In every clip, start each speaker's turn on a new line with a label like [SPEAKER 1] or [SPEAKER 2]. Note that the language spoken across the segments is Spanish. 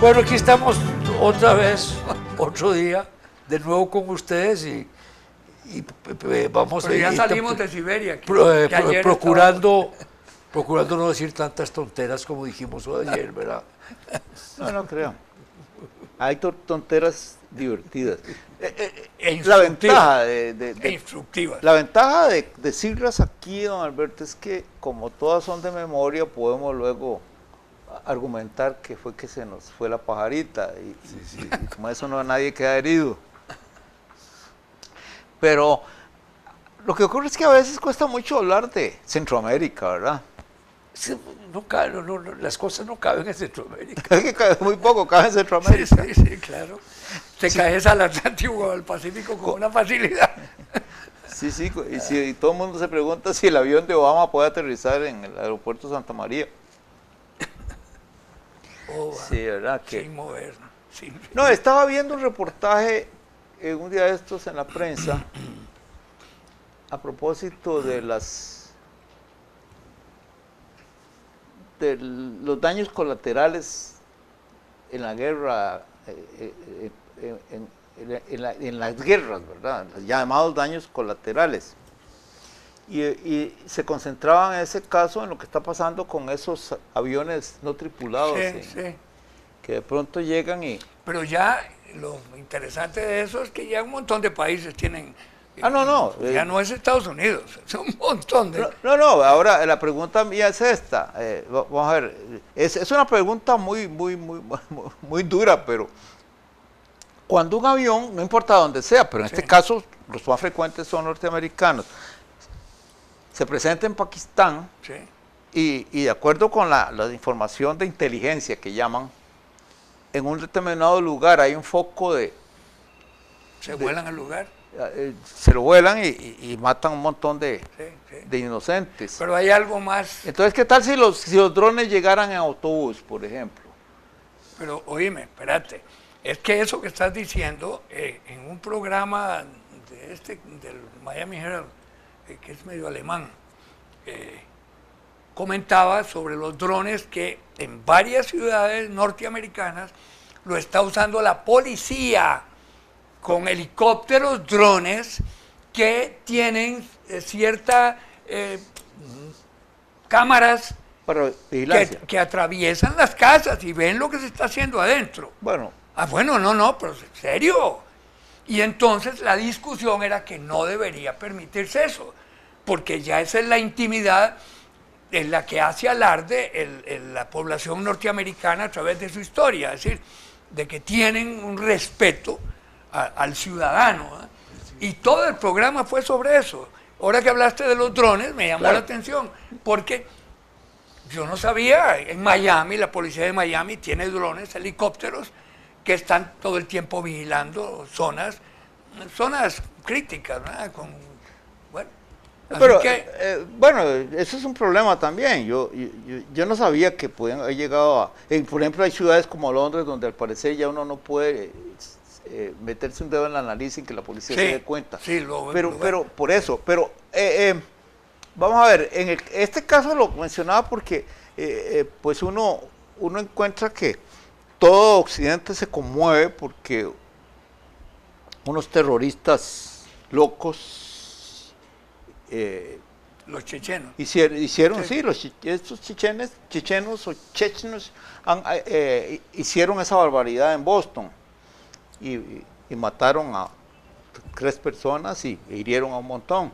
[SPEAKER 1] Bueno, aquí estamos otra vez, otro día, de nuevo con ustedes y vamos
[SPEAKER 2] Pero ya salimos de Siberia.
[SPEAKER 1] Procurando no decir tantas tonteras como dijimos ayer, ¿verdad?
[SPEAKER 3] No creo. Hay tonteras divertidas.
[SPEAKER 1] La
[SPEAKER 3] ventaja de decirlas aquí, don Alberto, es que como todas son de memoria, podemos luego argumentar que fue que se nos fue la pajarita y como eso no nadie queda herido. Pero lo que ocurre es que a veces cuesta mucho hablar de Centroamérica, ¿verdad?
[SPEAKER 1] Las cosas no caben en Centroamérica.
[SPEAKER 3] Muy poco cabe en Centroamérica.
[SPEAKER 1] Sí, claro. Te caes al Atlántico o al Pacífico con una facilidad.
[SPEAKER 3] Sí, y todo el mundo se pregunta si el avión de Obama puede aterrizar en el aeropuerto Santa María. Sí, ¿verdad?
[SPEAKER 1] Sin mover.
[SPEAKER 3] No, estaba viendo un reportaje un día de estos en la prensa a propósito de los daños colaterales en la guerra, en las guerras, ¿verdad? Los llamados daños colaterales. Y se concentraban en ese caso en lo que está pasando con esos aviones no tripulados, que de pronto llegan y...
[SPEAKER 2] Pero ya lo interesante de eso es que ya un montón de países tienen... Ya no es Estados Unidos, es un montón de...
[SPEAKER 3] No, ahora la pregunta mía es esta. Vamos a ver, es una pregunta muy dura, pero cuando un avión, no importa dónde sea, pero en este caso los más frecuentes son norteamericanos, se presenta en Pakistán y de acuerdo con la información de inteligencia que llaman, en un determinado lugar hay un foco de...
[SPEAKER 2] ¿Se vuelan al lugar?
[SPEAKER 3] Se lo vuelan y matan un montón de inocentes.
[SPEAKER 2] Pero hay algo más.
[SPEAKER 3] Entonces, ¿qué tal si los drones llegaran en autobús, por ejemplo?
[SPEAKER 2] Pero oíme, espérate, es que eso que estás diciendo, en un programa del Miami Herald, que es medio alemán, comentaba sobre los drones que en varias ciudades norteamericanas lo está usando la policía con helicópteros, drones que tienen ciertas cámaras que atraviesan las casas y ven lo que se está haciendo adentro.
[SPEAKER 3] Bueno.
[SPEAKER 2] Pero en serio. Y entonces la discusión era que no debería permitirse eso, porque ya esa es la intimidad en la que hace alarde la población norteamericana a través de su historia, es decir, de que tienen un respeto al ciudadano, y todo el programa fue sobre eso. Ahora que hablaste de los drones, me llamó la atención, porque yo no sabía, en Miami, la policía de Miami tiene drones, helicópteros, que están todo el tiempo vigilando zonas críticas, ¿verdad?
[SPEAKER 3] Eso es un problema también. Yo no sabía que podían haber llegado a... por ejemplo, hay ciudades como Londres donde al parecer ya uno no puede meterse un dedo en la nariz sin que la policía se dé cuenta. Pero por eso. Pero vamos a ver, en este caso lo mencionaba porque pues uno encuentra que todo Occidente se conmueve porque unos terroristas locos
[SPEAKER 2] los chechenos
[SPEAKER 3] hicieron estos chechenos o chechenos hicieron esa barbaridad en Boston y mataron a 3 personas y hirieron a un montón.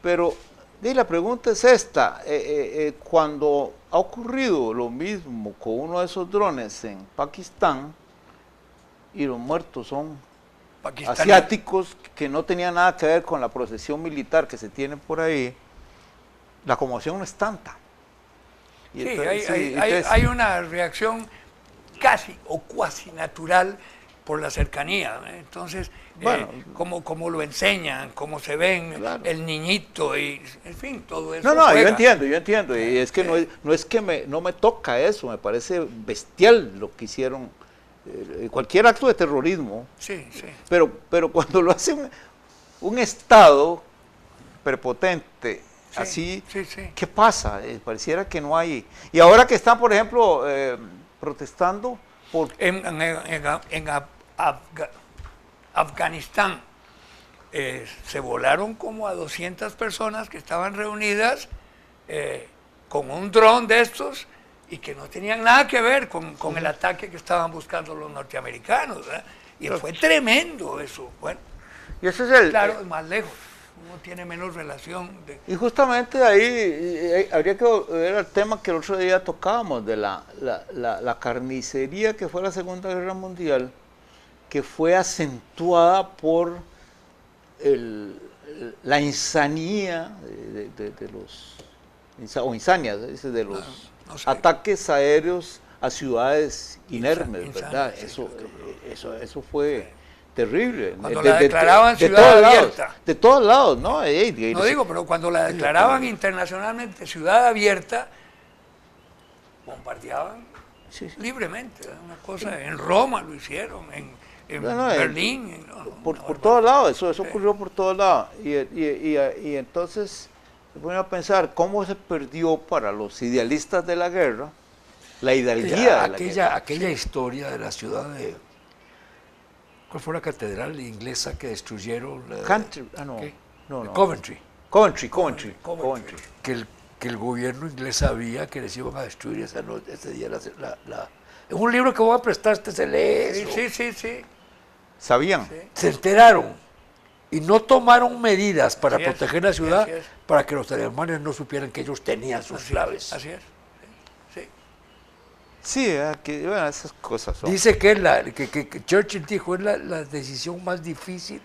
[SPEAKER 3] Pero la pregunta es esta, cuando ha ocurrido lo mismo con uno de esos drones en Pakistán y los muertos son asiáticos que no tenían nada que ver con la procesión militar que se tiene por ahí, la conmoción no es tanta.
[SPEAKER 2] Y hay una reacción casi o cuasi natural por la cercanía, ¿eh? Entonces, como lo enseñan, cómo se ven, el niñito, y en fin, todo eso.
[SPEAKER 3] No, yo entiendo, y es que no es que no me toca eso, me parece bestial lo que hicieron, cualquier acto de terrorismo, pero cuando lo hace un Estado prepotente, así, ¿qué pasa? Pareciera que no hay, y ahora que están, por ejemplo, protestando por
[SPEAKER 2] Afganistán se volaron como a 200 personas que estaban reunidas con un dron de estos y que no tenían nada que ver con el ataque que estaban buscando los norteamericanos, ¿verdad? Y fue tremendo eso. Bueno,
[SPEAKER 3] y ese es el,
[SPEAKER 2] claro, es más lejos, uno tiene menos relación.
[SPEAKER 3] Y justamente ahí habría que ver el tema que el otro día tocábamos, de la carnicería que fue la Segunda Guerra Mundial, que fue acentuada por la insanía de los, o insania, de los
[SPEAKER 2] no sé.
[SPEAKER 3] ataques aéreos a ciudades inermes,
[SPEAKER 2] Insania,
[SPEAKER 3] ¿verdad?
[SPEAKER 2] sí,
[SPEAKER 3] Eso fue terrible.
[SPEAKER 2] Cuando la declaraban ciudad abierta.
[SPEAKER 3] De todos lados, ¿no?
[SPEAKER 2] No digo, pero cuando la declaraban internacionalmente ciudad abierta, bombardeaban libremente. Una cosa, en Roma lo hicieron, en Berlín.
[SPEAKER 3] Por todos lados, eso ocurrió por todos lados. Y entonces se pone a pensar cómo se perdió para los idealistas de la guerra la hidalguía de la guerra.
[SPEAKER 1] Aquella historia de la ciudad de... ¿Cuál fue la catedral inglesa que destruyeron? Coventry.
[SPEAKER 3] Coventry.
[SPEAKER 1] Que el gobierno inglés sabía que les iban a destruir ese día. Es un libro que voy a prestarte, se lee eso.
[SPEAKER 2] Sí.
[SPEAKER 3] ¿Sabían?
[SPEAKER 2] Sí.
[SPEAKER 1] Se enteraron y no tomaron medidas para
[SPEAKER 2] Así es,
[SPEAKER 1] proteger la ciudad,
[SPEAKER 2] así es.
[SPEAKER 1] para que los alemanes no supieran que ellos tenían sus claves.
[SPEAKER 2] Así es. Sí.
[SPEAKER 3] Sí, bueno, esas cosas son.
[SPEAKER 1] Dice que Churchill dijo, es la decisión más difícil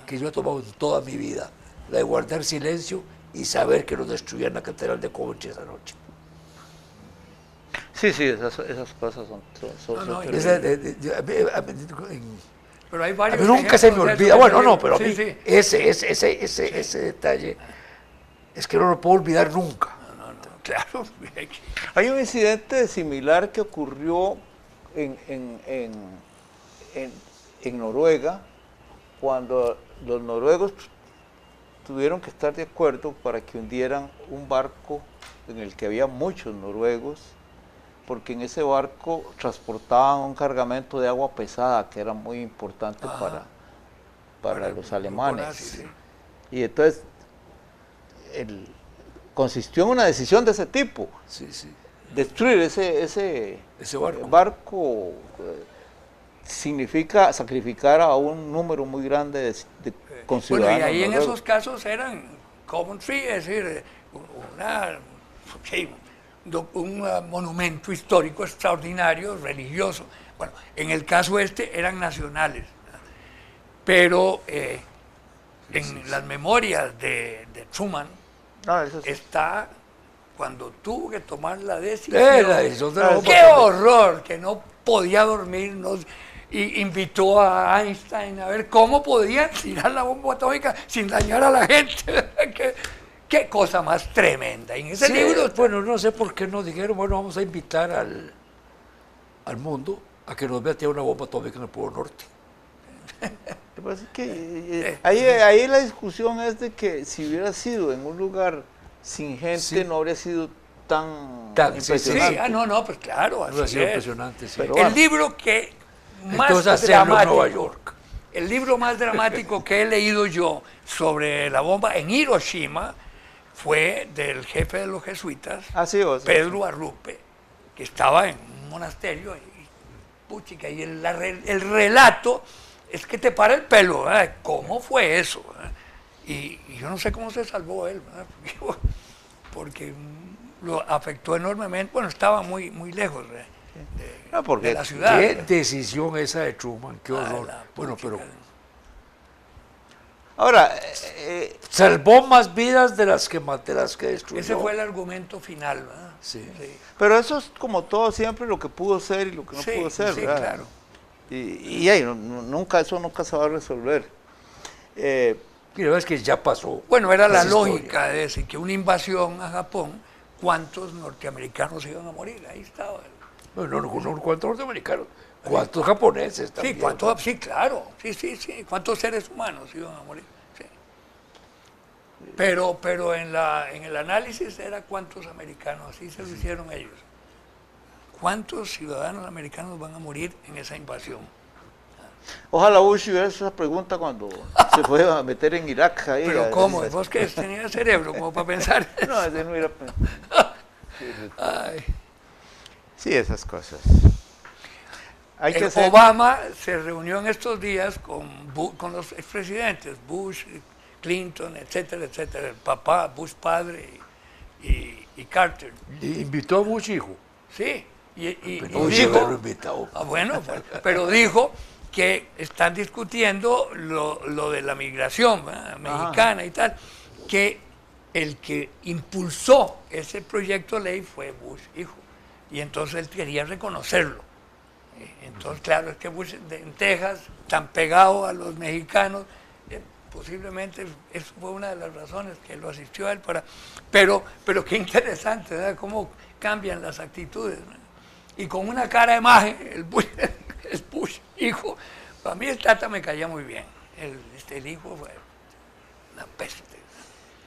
[SPEAKER 1] que yo he tomado en toda mi vida, la de guardar silencio y saber que nos destruían la catedral de Coventry esa noche.
[SPEAKER 3] Sí, esas cosas son
[SPEAKER 2] Pero hay
[SPEAKER 1] a
[SPEAKER 2] varios
[SPEAKER 1] mí nunca se me
[SPEAKER 2] ejemplos de
[SPEAKER 1] olvida,
[SPEAKER 2] eso.
[SPEAKER 1] bueno, no, pero a mí
[SPEAKER 2] Sí.
[SPEAKER 1] ese detalle es que no lo puedo olvidar nunca.
[SPEAKER 2] Claro.
[SPEAKER 3] Hay un incidente similar que ocurrió en Noruega, cuando los noruegos tuvieron que estar de acuerdo para que hundieran un barco en el que había muchos noruegos, porque en ese barco transportaban un cargamento de agua pesada que era muy importante para los alemanes.
[SPEAKER 2] Nazi, sí.
[SPEAKER 3] Y entonces consistió en una decisión de ese tipo.
[SPEAKER 1] Sí.
[SPEAKER 3] Destruir ese
[SPEAKER 1] barco.
[SPEAKER 3] Significa sacrificar a un número muy grande de conciudadanos.
[SPEAKER 2] Bueno, y ahí en
[SPEAKER 3] noruegos.
[SPEAKER 2] esos casos eran Coventry, es decir, un monumento histórico extraordinario, religioso. Bueno, en el caso eran nacionales, pero en las memorias de Truman está cuando tuvo que tomar la decisión. ¡Qué horror! Que no podía dormir, y invitó a Einstein a ver cómo podían tirar la bomba atómica sin dañar a la gente. Qué cosa más tremenda. En ese libro.
[SPEAKER 1] Bueno, no sé por qué no dijeron, bueno, vamos a invitar al mundo a que nos vea tirar una bomba atómica en el Polo Norte.
[SPEAKER 3] Lo que pasa es que ahí la discusión es de que si hubiera sido en un lugar sin gente, no habría sido tan impresionante.
[SPEAKER 2] Sí, no, pues claro, así
[SPEAKER 1] Ha sido
[SPEAKER 2] es.
[SPEAKER 1] impresionante, sí.
[SPEAKER 3] Pero
[SPEAKER 2] El libro que más
[SPEAKER 1] Entonces hacerlo en
[SPEAKER 2] dramático,
[SPEAKER 1] Nueva York.
[SPEAKER 2] el libro más dramático que he leído yo sobre la bomba en Hiroshima fue del jefe de los jesuitas, Pedro Arrupe, que estaba en un monasterio y el relato es que te para el pelo, ¿verdad? ¿Cómo fue eso? ¿Verdad? Y yo no sé cómo se salvó él, ¿verdad? Porque lo afectó enormemente. Bueno, estaba muy lejos de la ciudad.
[SPEAKER 1] Qué decisión esa de Truman, qué horror. Bueno, pero
[SPEAKER 3] ahora,
[SPEAKER 1] salvó más vidas de las que destruyó.
[SPEAKER 2] Ese fue el argumento final, ¿verdad?
[SPEAKER 1] Sí.
[SPEAKER 3] pero eso es como todo siempre, lo que pudo ser y lo que no pudo ser,
[SPEAKER 2] sí,
[SPEAKER 3] ¿verdad?
[SPEAKER 2] Claro.
[SPEAKER 3] Y eso nunca se va a resolver.
[SPEAKER 1] Mira, es que ya pasó.
[SPEAKER 2] Bueno, era la
[SPEAKER 1] Esa
[SPEAKER 2] lógica
[SPEAKER 1] historia.
[SPEAKER 2] de decir que una invasión a Japón, ¿cuántos norteamericanos iban a morir? Ahí estaba.
[SPEAKER 1] Bueno, no, ¿cuántos norteamericanos? ¿Cuántos japoneses también?
[SPEAKER 2] Sí, claro. Sí. ¿Cuántos seres humanos iban a morir? Sí. Pero en el análisis era cuántos americanos, así se lo hicieron ellos. ¿cuántos ciudadanos americanos van a morir en esa invasión?
[SPEAKER 3] Ojalá Bush hubiera hecho esa pregunta cuando se fue a meter en Irak. Ahí,
[SPEAKER 2] Pero ¿cómo? ¿Vos que tenía cerebro como para pensar?
[SPEAKER 3] No, ese no hubiera pensado.
[SPEAKER 2] Ay.
[SPEAKER 3] Sí, esas cosas. Hay que hacer...
[SPEAKER 2] Obama se reunió en estos días con los expresidentes, Bush, Clinton, etcétera, etcétera, el papá, Bush padre y Carter.
[SPEAKER 1] ¿Le invitó a Bush hijo?
[SPEAKER 2] Sí, y
[SPEAKER 1] Pero
[SPEAKER 2] dijo,
[SPEAKER 1] lo invitado.
[SPEAKER 2] bueno, pero dijo que están discutiendo lo de la migración, ¿verdad?, mexicana y tal, que el que impulsó ese proyecto de ley fue Bush hijo, y entonces él quería reconocerlo. Entonces, claro, es que Bush en Texas, tan pegado a los mexicanos, posiblemente eso fue una de las razones que lo asistió a él para... Pero qué interesante, ¿verdad?, cómo cambian las actitudes, ¿verdad? Y con una cara de maje, el Bush hijo, para mí el Tata me caía muy bien, el hijo fue una peste.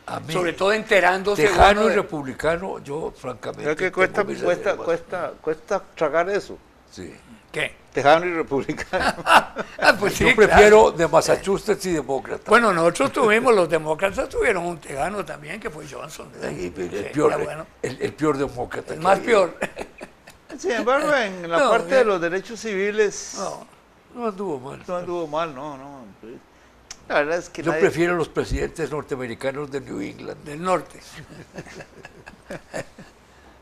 [SPEAKER 1] A mí,
[SPEAKER 2] Sobre todo enterándose
[SPEAKER 1] tejano
[SPEAKER 2] uno
[SPEAKER 1] y
[SPEAKER 2] de-
[SPEAKER 1] republicano, yo francamente...
[SPEAKER 3] Creo que
[SPEAKER 1] tengo mis reservas.
[SPEAKER 3] cuesta tragar eso.
[SPEAKER 1] Sí.
[SPEAKER 2] ¿Qué?
[SPEAKER 3] Tejano y republicano.
[SPEAKER 2] Pues sí,
[SPEAKER 1] Yo prefiero de Massachusetts y demócrata.
[SPEAKER 2] Bueno, nosotros tuvimos, los demócratas tuvieron un tejano también, que fue Johnson, ¿verdad?
[SPEAKER 1] El
[SPEAKER 2] Sí,
[SPEAKER 1] peor,
[SPEAKER 2] era bueno.
[SPEAKER 1] el peor demócrata.
[SPEAKER 2] El
[SPEAKER 1] que
[SPEAKER 2] más
[SPEAKER 1] hay.
[SPEAKER 2] peor.
[SPEAKER 3] Sin embargo, en la
[SPEAKER 2] No,
[SPEAKER 3] parte de los derechos civiles
[SPEAKER 2] No,
[SPEAKER 1] No anduvo mal.
[SPEAKER 3] no anduvo mal, no. La verdad es que
[SPEAKER 1] Yo
[SPEAKER 3] nadie-
[SPEAKER 1] prefiero los presidentes norteamericanos de New England.
[SPEAKER 2] del norte.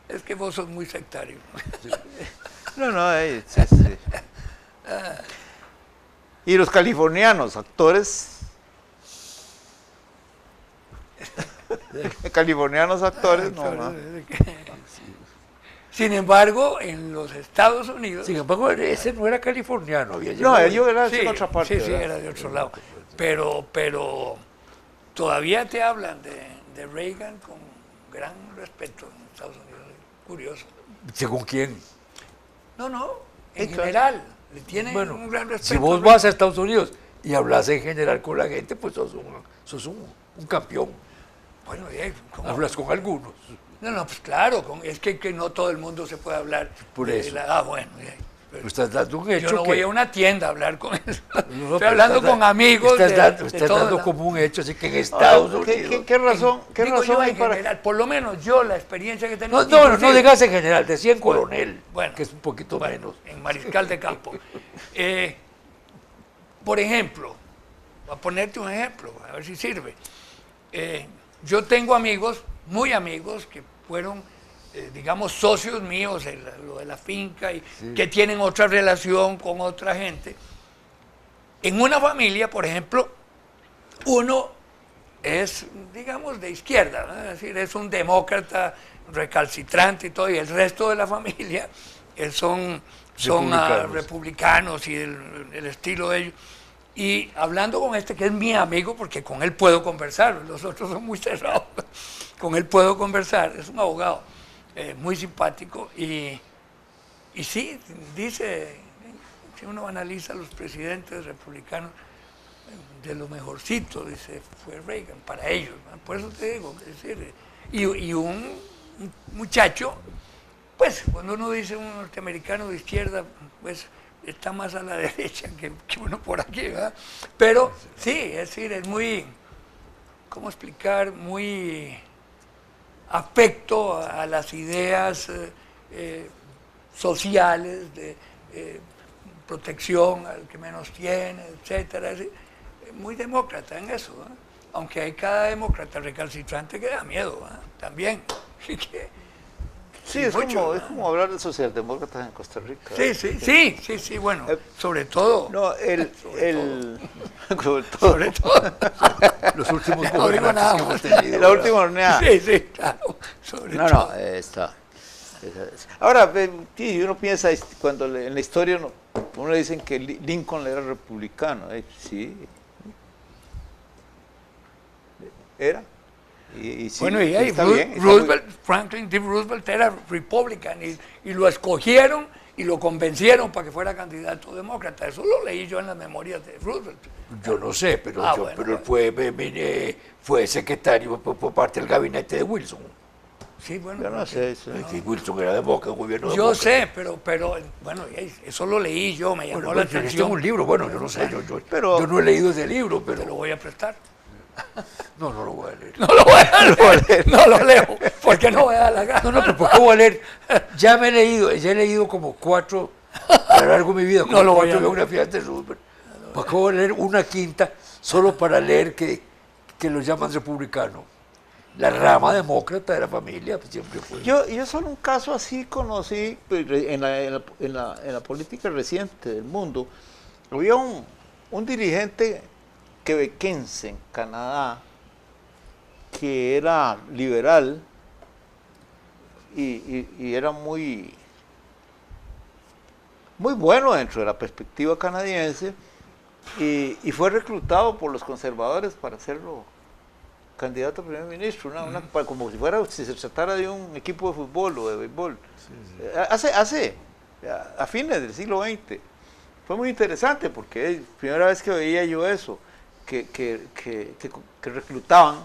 [SPEAKER 2] Es que vos sos muy sectario.
[SPEAKER 3] No, sí. Y los californianos, actores. Californianos actores, no.
[SPEAKER 2] Sin embargo, en los Estados Unidos...
[SPEAKER 1] Sin embargo, ese no era californiano. Había
[SPEAKER 3] No,
[SPEAKER 1] llegado-
[SPEAKER 3] yo era
[SPEAKER 2] Sí,
[SPEAKER 3] en otra parte.
[SPEAKER 2] sí,
[SPEAKER 3] ¿verdad?
[SPEAKER 2] era de otro lado. Pero todavía te hablan de Reagan con gran respeto en Estados Unidos. Curioso.
[SPEAKER 1] ¿Según quién?
[SPEAKER 2] No, en
[SPEAKER 3] Sí, claro.
[SPEAKER 2] general. Le tienen
[SPEAKER 1] Bueno,
[SPEAKER 2] un gran respeto.
[SPEAKER 1] si vos vas a Estados Unidos y hablas en general con la gente, pues sos un campeón.
[SPEAKER 2] Bueno, ¿cómo?
[SPEAKER 1] Hablas con algunos.
[SPEAKER 2] No, pues claro, es que no todo el mundo se puede hablar.
[SPEAKER 1] Por
[SPEAKER 2] de
[SPEAKER 1] eso.
[SPEAKER 2] bueno.
[SPEAKER 1] Tú estás dando un hecho
[SPEAKER 2] Yo no
[SPEAKER 1] que...
[SPEAKER 2] voy a una tienda a hablar con eso.
[SPEAKER 1] No,
[SPEAKER 2] Estoy
[SPEAKER 1] pero
[SPEAKER 2] hablando
[SPEAKER 1] estás
[SPEAKER 2] con amigos
[SPEAKER 1] Estás
[SPEAKER 2] todo
[SPEAKER 1] dando
[SPEAKER 2] la-
[SPEAKER 1] como un hecho, así que en Estados
[SPEAKER 3] Ahora,
[SPEAKER 1] Unidos...
[SPEAKER 3] ¿Qué razón
[SPEAKER 2] Digo yo
[SPEAKER 3] hay
[SPEAKER 2] en
[SPEAKER 3] para
[SPEAKER 2] general, por lo menos yo, la experiencia que tengo.
[SPEAKER 1] No digas en general, decía en coronel,
[SPEAKER 2] Bueno,
[SPEAKER 1] que es un poquito menos.
[SPEAKER 2] En Mariscal de Campo. Por ejemplo, voy a ponerte un ejemplo, a ver si sirve. Yo tengo amigos, muy amigos, que fueron, digamos, socios míos en lo de la finca y que tienen otra relación con otra gente. En una familia, por ejemplo, uno es, digamos, de izquierda, ¿no? Es decir, es un demócrata recalcitrante y todo, y el resto de la familia son republicanos y el estilo de ellos. Y hablando con este, que es mi amigo, porque con él puedo conversar, los otros son muy cerrados, con él puedo conversar, es un abogado muy simpático, y sí, dice, si uno analiza a los presidentes republicanos, de lo mejorcito, dice, fue Reagan, para ellos, ¿no? Por eso te digo, es decir, y un muchacho, pues cuando uno dice un norteamericano de izquierda, pues está más a la derecha que uno por aquí, ¿verdad? Pero sí, es decir, es muy, ¿cómo explicar? Muy afecto a las ideas sociales de protección al que menos tiene, etcétera. Es muy demócrata en eso, ¿verdad? Aunque hay cada demócrata recalcitrante que da miedo, ¿verdad? También.
[SPEAKER 3] Sí, es
[SPEAKER 2] mucho,
[SPEAKER 3] como hablar de socialdemócratas en Costa Rica.
[SPEAKER 2] Sí, bueno, sobre todo.
[SPEAKER 3] No,
[SPEAKER 2] Sobre todo.
[SPEAKER 1] Los últimos
[SPEAKER 2] No digo nada
[SPEAKER 1] gobernantes que hemos
[SPEAKER 2] más.
[SPEAKER 1] tenido.
[SPEAKER 3] la
[SPEAKER 1] ¿verdad?
[SPEAKER 3] última horneada.
[SPEAKER 2] Sí, claro. Sobre
[SPEAKER 3] No,
[SPEAKER 2] todo.
[SPEAKER 3] está. Ahora, sí, uno piensa, cuando en la historia uno le dicen que Lincoln era republicano. Sí. Era. Y sí,
[SPEAKER 2] Bueno, y ahí
[SPEAKER 3] está bien, está
[SPEAKER 2] Roosevelt, Franklin D. Roosevelt era republican y lo escogieron y lo convencieron para que fuera candidato demócrata. Eso lo leí yo en las memorias de Roosevelt.
[SPEAKER 1] Yo no sé, pero,
[SPEAKER 2] Bueno,
[SPEAKER 1] pero él fue secretario por parte del gabinete de Wilson.
[SPEAKER 2] Sí, bueno.
[SPEAKER 3] Yo no sé.
[SPEAKER 1] Que Wilson era de Boca, un gobierno de
[SPEAKER 2] Yo
[SPEAKER 1] Boca.
[SPEAKER 2] sé, pero bueno, eso lo leí yo, me llamó
[SPEAKER 1] Bueno,
[SPEAKER 2] la
[SPEAKER 1] pues, yo
[SPEAKER 2] atención.
[SPEAKER 1] tengo un libro, bueno, yo no sé,
[SPEAKER 3] Pero-
[SPEAKER 1] yo no he leído ese libro,
[SPEAKER 2] Te lo
[SPEAKER 1] pero
[SPEAKER 2] voy a prestar.
[SPEAKER 1] no lo voy a leer.
[SPEAKER 2] No lo voy a leer, no lo leo, porque no me da la gana.
[SPEAKER 1] No, pero ¿por qué voy a leer? Ya he leído como 4, a lo largo de mi vida, como
[SPEAKER 2] No lo voy a
[SPEAKER 1] 4
[SPEAKER 2] leer.
[SPEAKER 1] biografías de Roosevelt. ¿Por qué voy a leer una quinta solo para leer que lo llaman republicano? La rama demócrata de la familia pues, siempre fue.
[SPEAKER 3] Yo solo un caso así conocí pues, en la política reciente del mundo. Había un dirigente quebequense en Canadá que era liberal y era muy bueno dentro de la perspectiva canadiense y fue reclutado por los conservadores para hacerlo candidato a primer ministro, como si se tratara de un equipo de fútbol o de béisbol. A fines del siglo XX. Fue muy interesante porque es la primera vez que veía yo eso, que reclutaban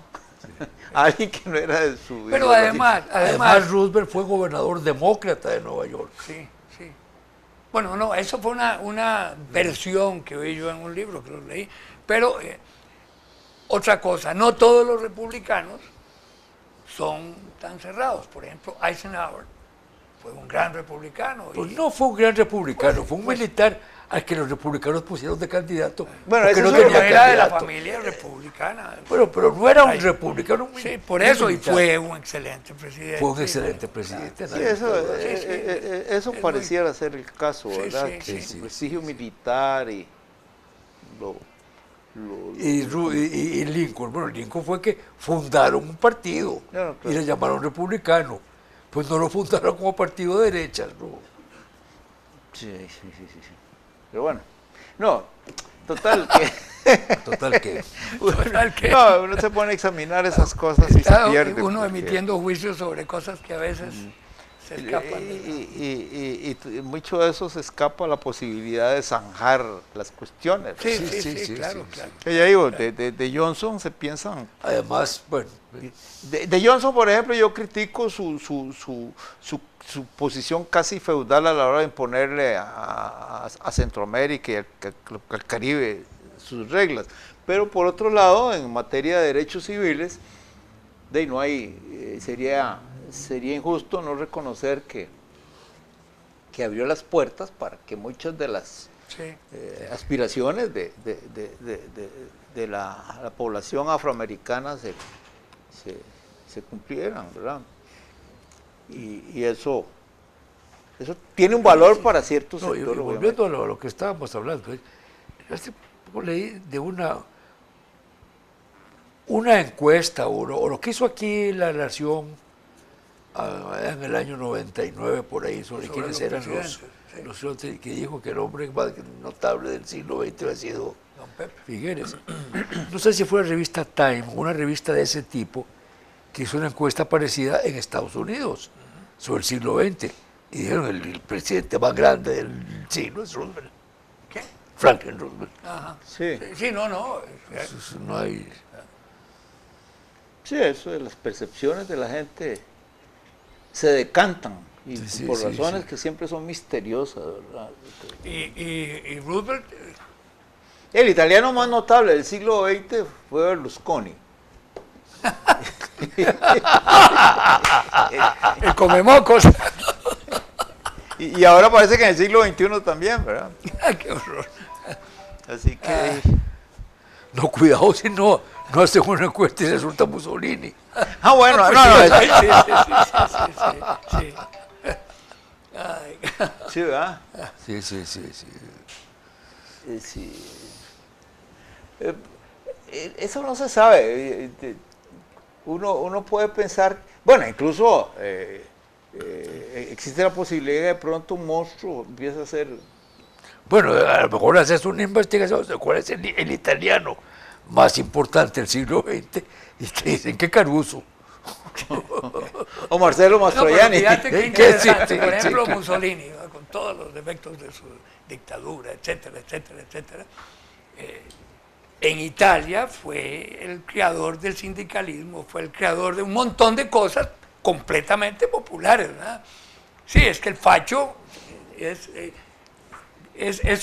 [SPEAKER 3] a alguien que no era de su
[SPEAKER 2] Pero
[SPEAKER 3] ideología.
[SPEAKER 1] Además, Roosevelt fue gobernador demócrata de Nueva York.
[SPEAKER 2] Sí, sí. Bueno, no, eso fue una versión que oí yo en un libro que lo leí. Pero otra cosa, no todos los republicanos son tan cerrados. Por ejemplo, Eisenhower fue un gran republicano.
[SPEAKER 1] Pues no fue un gran republicano, fue un militar al que los republicanos pusieron de candidato.
[SPEAKER 3] Bueno,
[SPEAKER 1] porque
[SPEAKER 3] eso
[SPEAKER 1] no
[SPEAKER 3] es
[SPEAKER 1] tenía
[SPEAKER 2] era de la
[SPEAKER 1] candidato.
[SPEAKER 2] familia republicana.
[SPEAKER 1] Bueno, pero no era un republicano.
[SPEAKER 2] Sí, por eso, y fue un excelente presidente.
[SPEAKER 1] Fue un excelente presidente.
[SPEAKER 3] Sí,
[SPEAKER 1] nadie duda de
[SPEAKER 2] sí,
[SPEAKER 3] eso
[SPEAKER 2] es
[SPEAKER 3] pareciera ser el caso,
[SPEAKER 2] Sí,
[SPEAKER 3] ¿verdad?
[SPEAKER 2] sí,
[SPEAKER 3] Que
[SPEAKER 2] sí.
[SPEAKER 3] el prestigio militar y
[SPEAKER 1] Y Lincoln, bueno, Lincoln fue que fundaron un partido
[SPEAKER 3] Claro, claro.
[SPEAKER 1] y le llamaron republicano. Pues no lo fundaron como partido de derechas, ¿no?
[SPEAKER 3] Sí. Pero bueno, no, total que...
[SPEAKER 1] Total que.
[SPEAKER 2] Total que-
[SPEAKER 3] No, uno se pone a examinar esas cosas y se
[SPEAKER 2] Está
[SPEAKER 3] pierde.
[SPEAKER 2] uno
[SPEAKER 3] porque-
[SPEAKER 2] emitiendo juicios sobre cosas que a veces se escapan.
[SPEAKER 3] Y mucho de eso se escapa a la posibilidad de zanjar las cuestiones.
[SPEAKER 2] Sí,
[SPEAKER 1] Sí,
[SPEAKER 2] sí,
[SPEAKER 1] sí,
[SPEAKER 2] claro,
[SPEAKER 1] sí,
[SPEAKER 2] claro.
[SPEAKER 3] Que ya digo, de Johnson se piensan...
[SPEAKER 1] Además, bueno,
[SPEAKER 3] De Johnson, por ejemplo, yo critico su posición casi feudal a la hora de imponerle a Centroamérica y al Caribe sus reglas. Pero por otro lado, en materia de derechos civiles, no hay, sería injusto no reconocer que abrió las puertas para que muchas de las
[SPEAKER 2] Sí.
[SPEAKER 3] aspiraciones de la población afroamericana se cumplieran, ¿verdad? Y eso tiene un valor para ciertos
[SPEAKER 1] no, y
[SPEAKER 3] sectores.
[SPEAKER 1] volviendo a lo que estábamos hablando, hace poco leí de una encuesta o lo que hizo aquí la Nación en el año 99 por ahí sobre
[SPEAKER 2] Sobre
[SPEAKER 1] quiénes
[SPEAKER 2] los
[SPEAKER 1] eran
[SPEAKER 2] presidentes,
[SPEAKER 1] que dijo que el hombre más notable del siglo XX había sido
[SPEAKER 2] Don Pepe.
[SPEAKER 1] Figueres. No sé si fue la revista Time o una revista de ese tipo que hizo una encuesta parecida en Estados Unidos sobre el siglo XX. Y dijeron el presidente más grande del siglo es Roosevelt,
[SPEAKER 2] ¿Qué?
[SPEAKER 1] Franklin Roosevelt.
[SPEAKER 2] Ajá.
[SPEAKER 3] Sí.
[SPEAKER 2] Sí, no.
[SPEAKER 1] Eso no hay...
[SPEAKER 3] Sí, eso de las percepciones de la gente se decantan y
[SPEAKER 1] Sí,
[SPEAKER 3] por
[SPEAKER 1] sí,
[SPEAKER 3] razones
[SPEAKER 1] sí.
[SPEAKER 3] que siempre son misteriosas, ¿verdad?
[SPEAKER 2] Y Roosevelt,
[SPEAKER 3] El italiano más notable del siglo XX fue Berlusconi.
[SPEAKER 2] el comemocos.
[SPEAKER 3] Y ahora parece que en el siglo XXI también, ¿verdad?
[SPEAKER 2] Qué horror.
[SPEAKER 3] Así que...
[SPEAKER 1] No, cuidado si no hacen una encuesta y resulta Mussolini.
[SPEAKER 3] Ah, bueno,
[SPEAKER 2] Sí, sí. Ay,
[SPEAKER 3] sí, ¿verdad?
[SPEAKER 1] Sí.
[SPEAKER 3] Sí. Eso no se sabe. Uno puede pensar, bueno, incluso existe la posibilidad de que de pronto un monstruo empiece a ser...
[SPEAKER 1] Bueno, a lo mejor haces una investigación de cuál es el italiano más importante del siglo XX y te dicen que Caruso.
[SPEAKER 3] O Marcelo
[SPEAKER 2] no, pero
[SPEAKER 3] Mastroianni.
[SPEAKER 2] fíjate qué
[SPEAKER 1] Sí,
[SPEAKER 2] interesante.
[SPEAKER 1] sí,
[SPEAKER 2] Por
[SPEAKER 1] sí,
[SPEAKER 2] ejemplo,
[SPEAKER 1] sí.
[SPEAKER 2] Mussolini, ¿no? Con todos los defectos de su dictadura, etcétera. En Italia fue el creador del sindicalismo, fue el creador de un montón de cosas completamente populares, ¿verdad? Sí, es que el facho es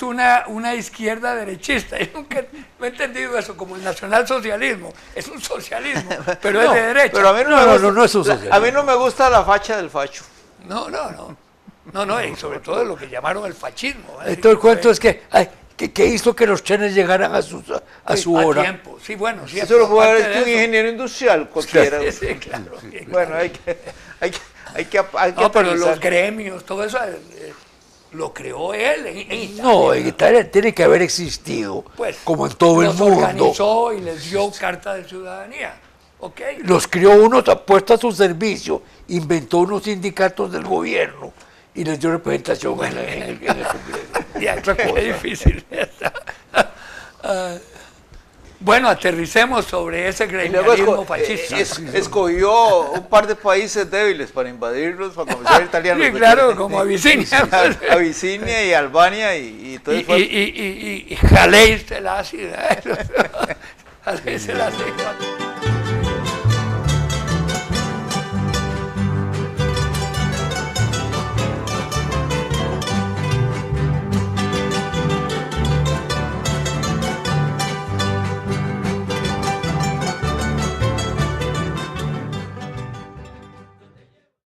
[SPEAKER 2] una izquierda derechista. Yo nunca he entendido eso como el nacionalsocialismo. Es un socialismo, pero es de derecha.
[SPEAKER 3] Pero a mí
[SPEAKER 1] No es un socialismo.
[SPEAKER 3] a mí no me gusta la facha del facho.
[SPEAKER 2] No, y sobre todo lo que llamaron el fascismo.
[SPEAKER 1] Todo el cuento es que, que hizo que los trenes llegaran a su hora.
[SPEAKER 2] A tiempo, sí, bueno. Sí,
[SPEAKER 3] Eso lo puede
[SPEAKER 2] aparte
[SPEAKER 3] haber
[SPEAKER 2] de
[SPEAKER 3] hecho un
[SPEAKER 2] eso.
[SPEAKER 3] ingeniero industrial cualquiera.
[SPEAKER 2] Sí, claro. Sí, claro.
[SPEAKER 3] Bueno, hay que
[SPEAKER 2] No, pero
[SPEAKER 3] aterrizar.
[SPEAKER 2] los gremios, todo eso lo creó él en Italia.
[SPEAKER 1] No, en Italia tiene que haber existido,
[SPEAKER 2] Pues,
[SPEAKER 1] como en todo el
[SPEAKER 2] los
[SPEAKER 1] mundo.
[SPEAKER 2] organizó y les dio carta de ciudadanía. ¿Ok?
[SPEAKER 1] Los crió unos puestos a su servicio, inventó unos sindicatos del gobierno y les dio representación en el Congreso.
[SPEAKER 2] Ya, qué difícil. Bueno, aterricemos sobre ese
[SPEAKER 3] Y luego
[SPEAKER 2] gremialismo fascista.
[SPEAKER 3] escogió un par de países débiles para invadirlos, para comenzar italianos.
[SPEAKER 2] Sí, claro, como Abisinia.
[SPEAKER 3] Abisinia y Albania y entonces fue...
[SPEAKER 2] Y Jalei Selassie. Jalei Selassie.